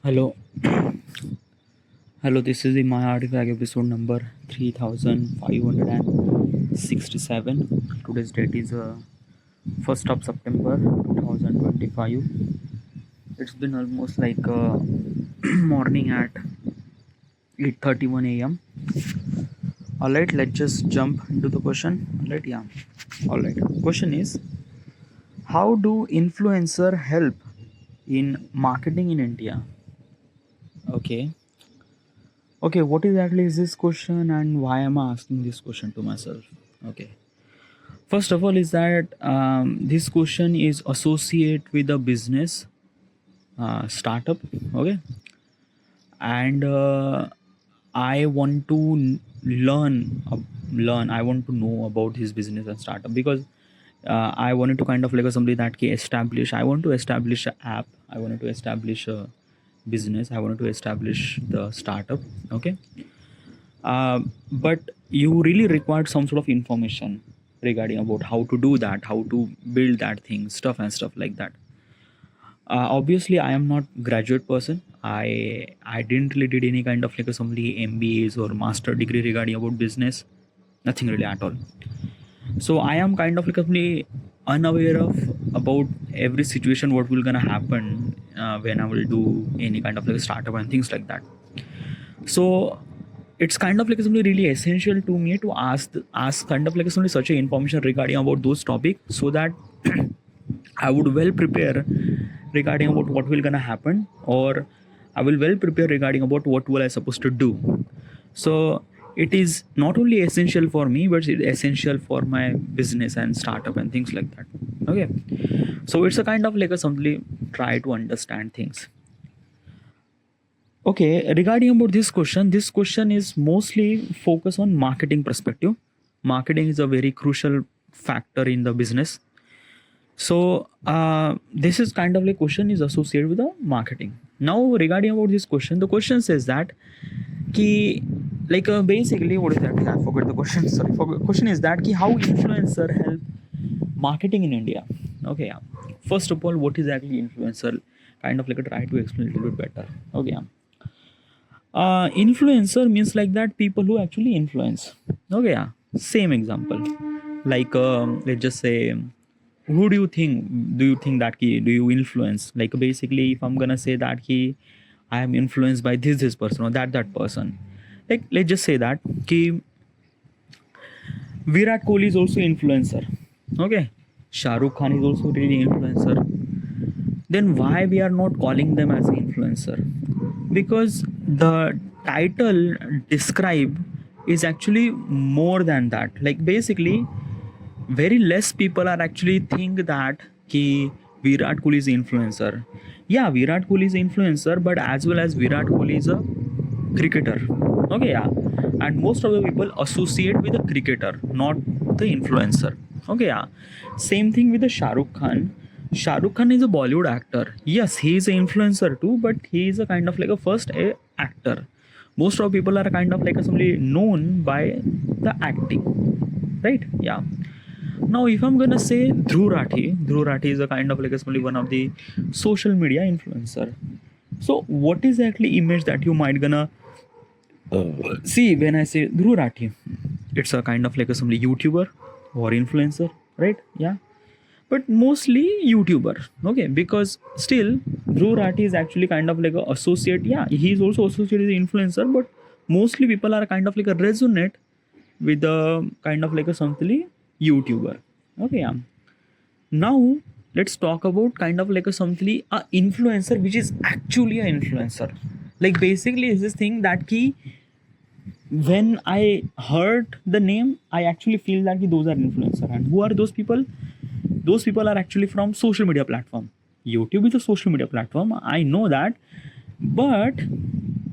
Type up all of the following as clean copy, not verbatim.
Hello, hello. This is the My Artifact episode number 3567. Today's date is 1st of September 2025. It's been almost like morning at 8:31 a.m. All right, let's just jump into the question. All right, yeah. All right. Question is, how do influencer help in marketing in India? Okay. Okay, what exactly is this question and why am I asking this question to myself? Okay. First of all, is that this question is associated with a business startup. Okay. And I want to learn. I want to know about his business and startup because I wanted to kind of like somebody that can establish. I want to establish an app. I wanted to establish a business. I wanted to establish the startup. Okay. But you really required some sort of information regarding about how to do that, how to build that thing, stuff like that. Obviously, I am not graduate person. I didn't really did any kind of like assembly MBAs or master degree regarding about business, nothing really at all. So I am kind of like completely unaware of about every situation what will gonna happen when I will do any kind of like startup and things like that. So it's kind of like something really essential to me to ask kind of like something such a information regarding about those topics so that I would well prepare regarding about what will gonna happen, or I will well prepare regarding about what will I supposed to do. So it is not only essential for me but it's essential for my business and startup and things like that. Okay, so it's a kind of like a simply try to understand things. Okay, regarding about this question is mostly focused on marketing perspective. Marketing is a very crucial factor in the business. So this is kind of like question is associated with the marketing. Now regarding about this question, the question says that ki like basically what is that? I forgot the question. Sorry, question is that ki how influencer help marketing in India. Okay, yeah. First of all, what is actually influencer? Kind of like try to explain a little bit better. Okay, yeah. Influencer means like that people who actually influence. Okay, yeah. Same example. Like let's just say, who do you think that do you influence? Like basically, if I'm gonna say that I am influenced by this person or that person. Like let's just say that Virat Kohli is also influencer. Okay, Shah Rukh Khan is also really influencer. Then why we are not calling them as influencer? Because the title describe is actually more than that. Like basically very less people are actually think that ki Virat Kohli is influencer. Yeah, Virat Kohli is influencer, but as well as Virat Kohli is a cricketer. Okay, yeah, and most of the people associate with a cricketer, not the influencer. Okay, yeah, same thing with the Shah Rukh Khan. Shah Rukh Khan is a Bollywood actor. Yes, he is an influencer too, but he is a kind of like a first a actor. Most of people are kind of like somebody known by the acting, right? Yeah. Now, if I'm gonna say Dhruv Rathi is a kind of like a one of the social media influencer. So, what is actually image that you might gonna see when I say Dhruv Rathi? It's a kind of like a somebody YouTuber or influencer, right? Yeah, but mostly YouTuber. Okay, because still Dhruv Rathi is actually kind of like a associate. Yeah, he's also associated with influencer, but mostly people are kind of like a resonate with the kind of like a something YouTuber. Okay, yeah. Now let's talk about kind of like a something a influencer which is actually an influencer. Like basically is this thing that key when I heard the name, I actually feel that those are influencer. And who are those people? Those people are actually from social media platform. YouTube is a social media platform. I know that, but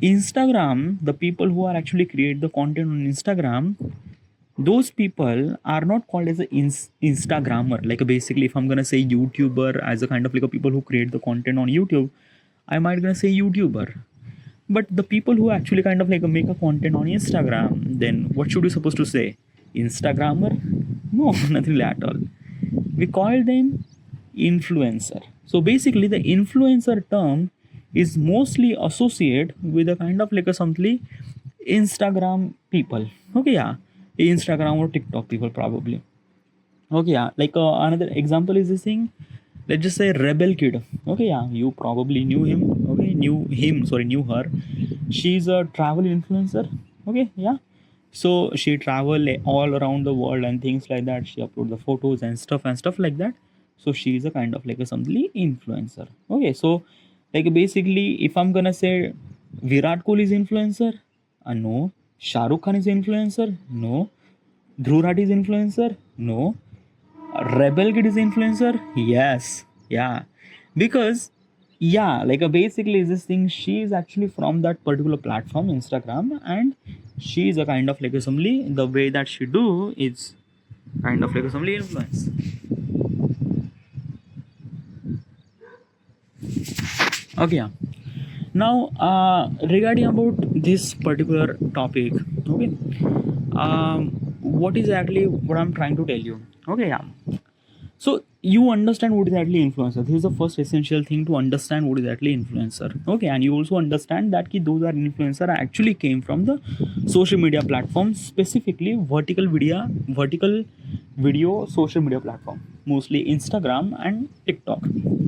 Instagram, the people who are actually create the content on Instagram, those people are not called as a Instagrammer. Like basically, if I'm gonna say YouTuber as a kind of like a people who create the content on YouTube, I might gonna say YouTuber. But the people who actually kind of like make a content on Instagram, then what should you supposed to say? Instagrammer? No, nothing at all. We call them influencer. So basically, the influencer term is mostly associate with a kind of like a something Instagram people. Okay, yeah, Instagram or TikTok people probably. Okay, yeah, like another example is this thing. Let's just say Rebel Kid. Okay, yeah, you probably knew him. Okay, knew her. She's a travel influencer. Okay, yeah. So she travel all around the world and things like that. She upload the photos and stuff like that. So she's a kind of like a something influencer. Okay, so like basically, if I'm gonna say Virat Kohli is influencer, no. Shah Rukh Khan is influencer, no. Dhruv Rathi is influencer, no. Rebel Kid is influencer, yes, yeah, because yeah, like basically is this thing. She is actually from that particular platform, Instagram, and she is a kind of like assembly. The way that she do is kind of like assembly influence. Okay, yeah. Now, regarding about this particular topic, okay, what is actually what I'm trying to tell you? Okay, yeah. So you understand what is actually influencer. This is the first essential thing to understand what is actually influencer. Okay, and you also understand that those are influencer actually came from the social media platforms, specifically vertical video social media platform, mostly Instagram and TikTok.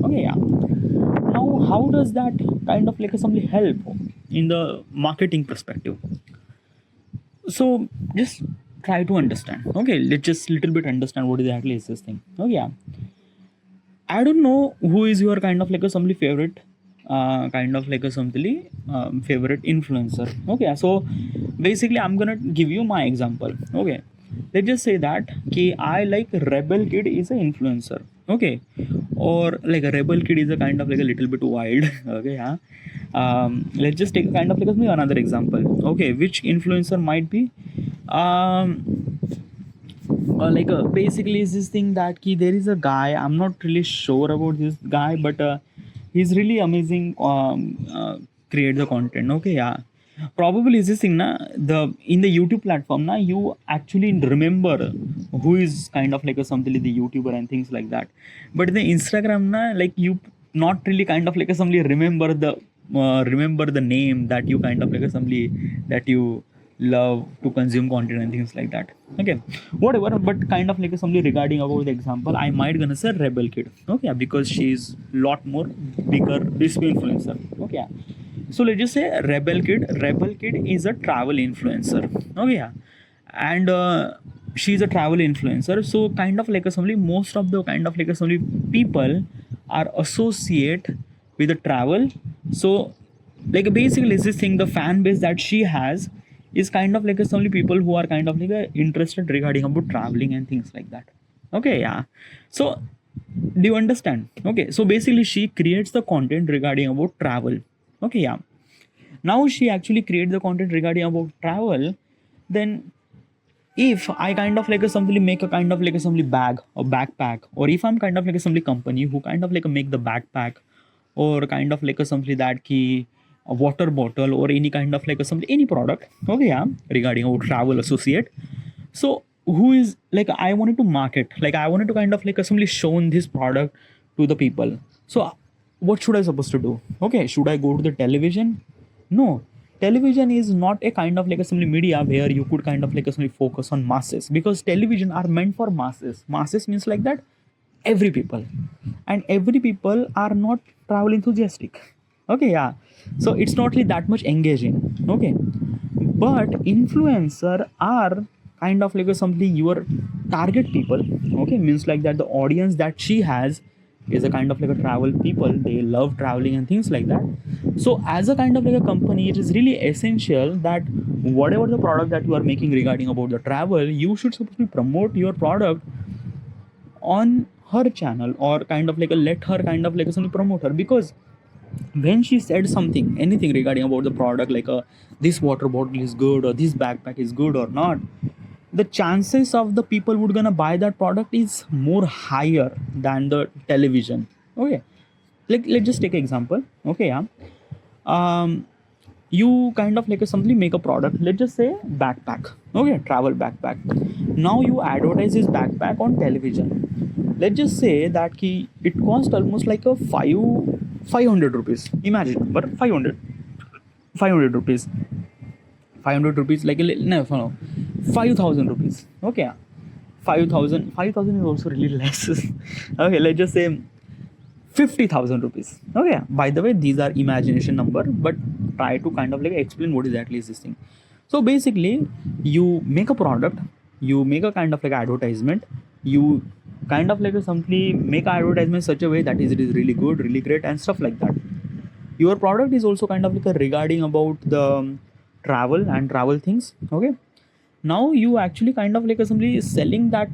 Okay, yeah. Now, how does that kind of like somebody help in the marketing perspective? So just try to understand. Okay, let's just little bit understand what is actually is this thing. Oh yeah, I don't know who is your kind of like a somebody favorite, kind of like a somebody favorite influencer. Okay, so basically I'm gonna give you my example. Okay, let's just say that I like Rebel Kid is an influencer. Okay, or like a Rebel Kid is a kind of like a little bit wild. Okay, yeah. Let's just take a kind of like another example. Okay, which influencer might be basically is this thing that there is a guy. I'm not really sure about this guy, but he's really amazing. Create the content. Okay, yeah. Probably is this thing na the in the YouTube platform na you actually remember who is kind of like a something like the YouTuber and things like that. But in the Instagram na like you not really kind of like a somebody remember the name that you kind of like a somebody that you love to consume content and things like that. Okay, whatever, but kind of like somebody regarding about the example, I might gonna say Rebel Kid. Okay, because she's lot more bigger display influencer. Okay, yeah. So let's just say Rebel Kid is a travel influencer. Okay, yeah. And she's a travel influencer, so kind of like a somebody, most of the kind of like a somebody people are associate with the travel. So like basically is this thing, the fan base that she has is kind of like a some people who are kind of like interested regarding about traveling and things like that. Okay, yeah. So do you understand? Okay, so basically she creates the content regarding about travel. Okay, yeah. Now she actually creates the content regarding about travel. Then if I kind of like a somebody make a kind of like a somebody bag or backpack, or if I'm kind of like a somebody company who kind of like a make the backpack, or kind of like a somebody that key a water bottle or any kind of like a somebody any product. Okay, yeah, regarding our travel associate. So who is like I wanted to market, like I wanted to kind of like somebody shown this product to the people. So what should I supposed to do? Okay, should I go to the television? No, television is not a kind of like a simply media where you could kind of like a simply focus on masses, because television are meant for masses. Masses means like that every people, and every people are not travel enthusiastic. Okay, yeah. So it's not really that much engaging. Okay, but influencer are kind of like a something your target people. Okay, means like that the audience that she has is a kind of like a travel people, they love traveling and things like that. So as a kind of like a company, it is really essential that whatever the product that you are making regarding about the travel, you should supposed to promote your product on her channel, or kind of like a let her kind of like a something promote her. Because when she said something anything regarding about the product, like this water bottle is good or this backpack is good or not, the chances of the people would gonna buy that product is more higher than the television. Okay, like let's just take an example. Okay, yeah. You kind of like a something make a product, let's just say backpack. Okay, travel backpack. Now you advertise this backpack on television. Let's just say that it cost almost like a 500 rupees. Imagine number 500. 500 rupees. 500 rupees like no 5,000 rupees. Okay. 5,000 is also really less. Okay, let's just say 50,000 rupees. Okay, by the way, these are imagination number, but try to kind of like explain what exactly is this thing. So basically, you make a product, you make a kind of like advertisement, you kind of like simply make an advertisement such a way that it is really good, really great, and stuff like that. Your product is also kind of like regarding about the travel and travel things. Okay, now you actually kind of like simply selling that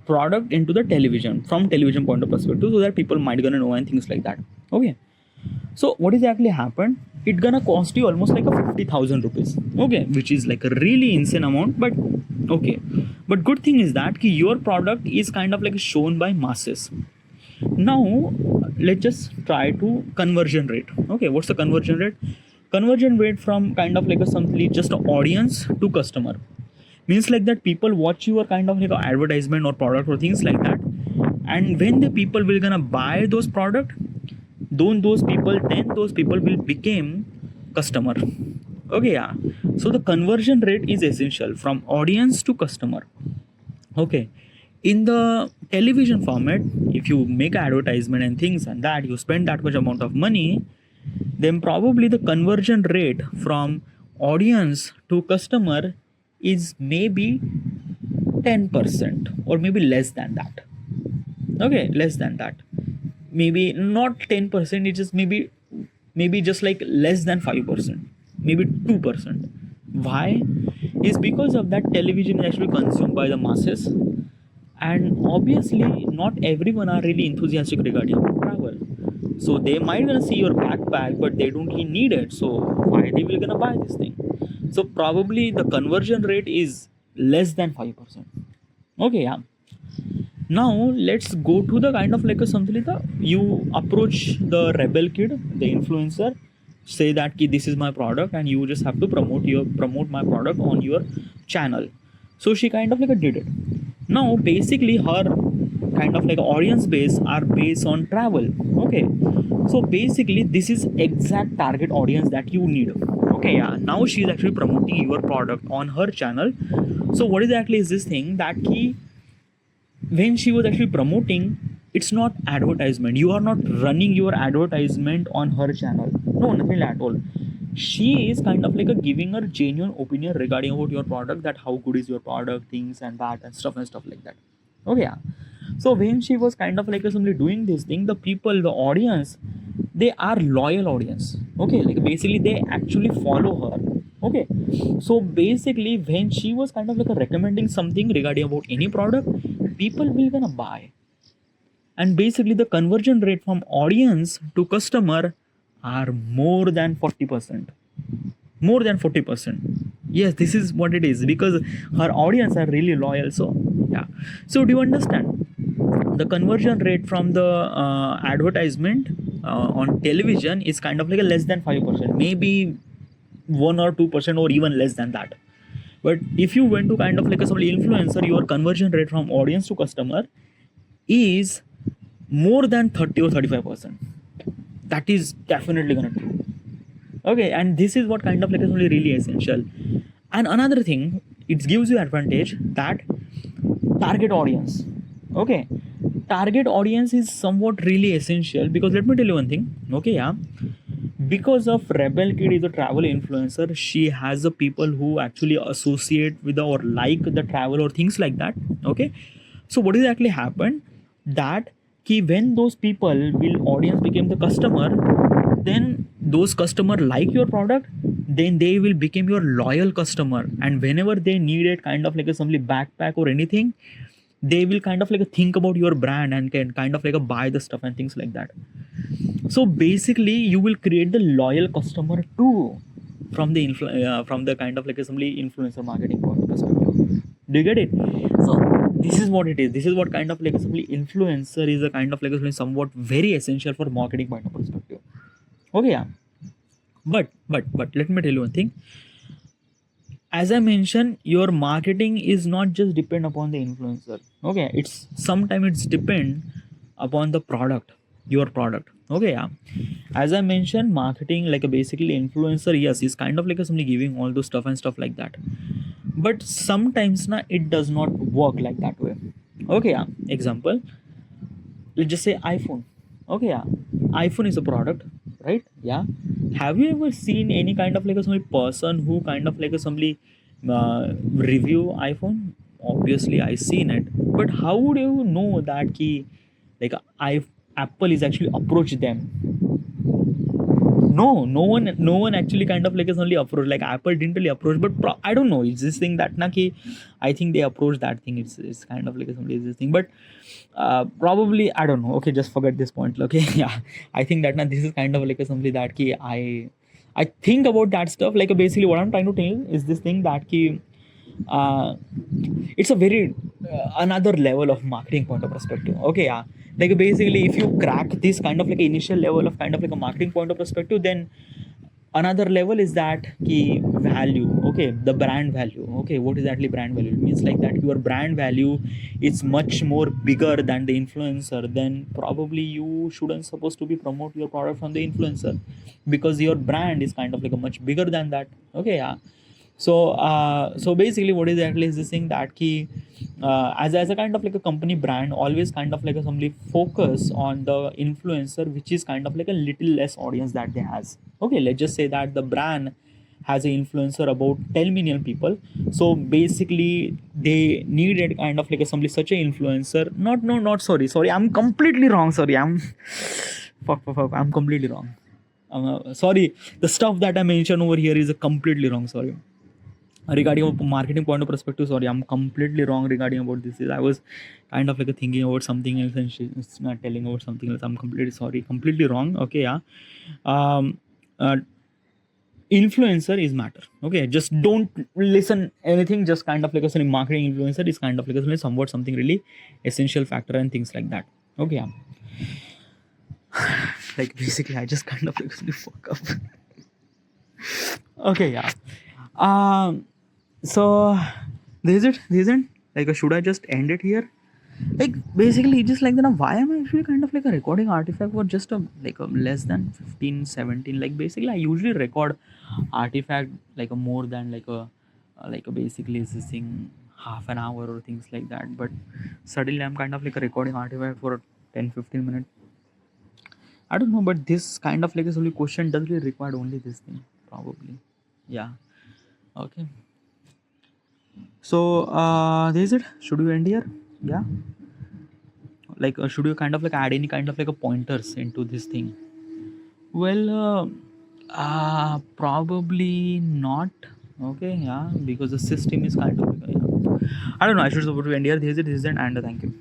product into the television from television point of perspective, so that people might gonna know and things like that. Okay, so what exactly happened, it gonna cost you almost like a 50,000 rupees. Okay, which is like a really insane amount, but okay. But good thing is that your product is kind of like shown by masses. Now let's just try to conversion rate. Okay, what's the conversion rate? Conversion rate from kind of like a simply just an audience to customer means like that people watch your kind of like a advertisement or product or things like that, and when the people will gonna buy those product, then those people will become customer. Okay, yeah. So the conversion rate is essential from audience to customer. Okay, in the television format, if you make advertisement and things and that, you spend that much amount of money, then probably the conversion rate from audience to customer is maybe 10% or maybe less than that. Okay, less than that, maybe not 10%, it's just maybe just like less than 5%, maybe 2%. Why? Is because of that television is actually consumed by the masses, and obviously not everyone are really enthusiastic regarding about travel. So they might gonna see your backpack, but they don't really need it, so why they will gonna buy this thing? So probably the conversion rate is less than 5%. Okay, yeah. Now let's go to the kind of like a something like you approach the rebel kid, the influencer, say that this is my product and you just have to promote my product on your channel. So she kind of like did it. Now basically her kind of like audience base are based on travel. Okay, so basically this is exact target audience that you need. Okay, yeah. Now she is actually promoting your product on her channel. So what exactly is this thing that when she was actually promoting, it's not advertisement, you are not running your advertisement on her channel, no, nothing at all. She is kind of like giving her genuine opinion regarding about your product, that how good is your product, things and that and stuff like that. Okay, yeah. So when she was kind of like simply doing this thing, the people, the audience, they are loyal audience. Okay, like basically they actually follow her. Okay, so basically when she was kind of like recommending something regarding about any product, people will gonna buy. And basically the conversion rate from audience to customer are more than 40%. More than 40%. Yes, this is what it is, because her audience are really loyal. So yeah, so do you understand the conversion rate from the advertisement on television is kind of like a less than 5%, maybe 1 or 2% or even less than that. But if you went to kind of like a some influencer, your conversion rate from audience to customer is more than 30 or 35%. That is definitely gonna true. Okay, and this is what kind of like is really essential. And another thing, it gives you advantage that target audience. Okay, target audience is somewhat really essential, because let me tell you one thing. Okay, yeah, because of Rebel Kid is a travel influencer, she has the people who actually associate with or like the travel or things like that. Okay, so what exactly happened, that when those people will audience became the customer, then those customer like your product, then they will become your loyal customer, and whenever they needed kind of like a simply backpack or anything, they will kind of like think about your brand and can kind of like buy the stuff and things like that. So basically you will create the loyal customer too from the from the kind of like a simply influencer marketing perspective. Do you get it? So this is what it is. This is what kind of like a simply influencer is a kind of like a somewhat very essential for marketing point of perspective. Okay, yeah. But let me tell you one thing. As I mentioned, your marketing is not just depend upon the influencer. Okay, it's sometimes it's depend upon the product, your product. Okay, yeah. As I mentioned, marketing, like a basically influencer, yes, is kind of like a somebody giving all those stuff and stuff like that. But sometimes na, it does not work like that way. Okay, yeah. Example, let's just say iPhone. Okay, yeah. iPhone is a product, right? Yeah. Have you ever seen any kind of like a somebody person who kind of like a somebody review iPhone? Obviously I seen it, but how would you know that key like I Apple is actually approach them? No one actually kind of like is only approach, like Apple didn't really approach, but I don't know, it's this thing that na ki I think they approach that thing, it's kind of like somebody this thing, but probably I don't know. Okay, just forget this point. Okay, yeah, I think that now this is kind of like a somebody that ki I think about that stuff, like basically what I'm trying to tell is this thing that ki uh, it's a very another level of marketing point of perspective. Okay, yeah, like basically if you crack this kind of like initial level of kind of like a marketing point of perspective, then another level is that key value. Okay, the brand value. Okay, what is actually brand value? It means like that your brand value is much more bigger than the influencer, then probably you shouldn't supposed to be promote your product from the influencer, because your brand is kind of like a much bigger than that. Okay, yeah. So basically what is actually is this thing that key as a kind of like a company brand always kind of like a somebody focus on the influencer, which is kind of like a little less audience that they has. Okay, let's just say that the brand has an influencer about 10 million people, so basically they needed kind of like a somebody such an influencer, not sorry, I'm completely wrong, sorry, I'm fuck, I'm completely wrong. Sorry, the stuff that I mentioned over here is completely wrong, sorry. Regarding a marketing point of perspective, sorry, I'm completely wrong regarding about this. I was kind of like thinking about something else and she's not telling about something else. I'm completely sorry, completely wrong. Okay, yeah. um uh, Influencer is matter. Okay, just don't listen anything, just kind of like a marketing influencer is kind of like a somewhat something really essential factor and things like that. Okay, yeah. Like basically I just kind of like fuck up. Okay, yeah. So this is it. Like, should I just end it here? Like, basically, just like that. Why am I actually kind of like a recording artifact for just a like a less than 15, 17? Like, basically, I usually record artifact like a more than like a basically is this thing half an hour or things like that. But suddenly, I'm kind of like a recording artifact for 10, 15 minutes. I don't know, but this kind of like a only question does really require only this thing, probably. Yeah. Okay. So this is it. Should we end here? Yeah. Like, should you kind of like add any kind of like a pointers into this thing? Well, probably not. Okay. Yeah, because the system is kind of like, I don't know. I should support to end here. This is it. This is it. And thank you.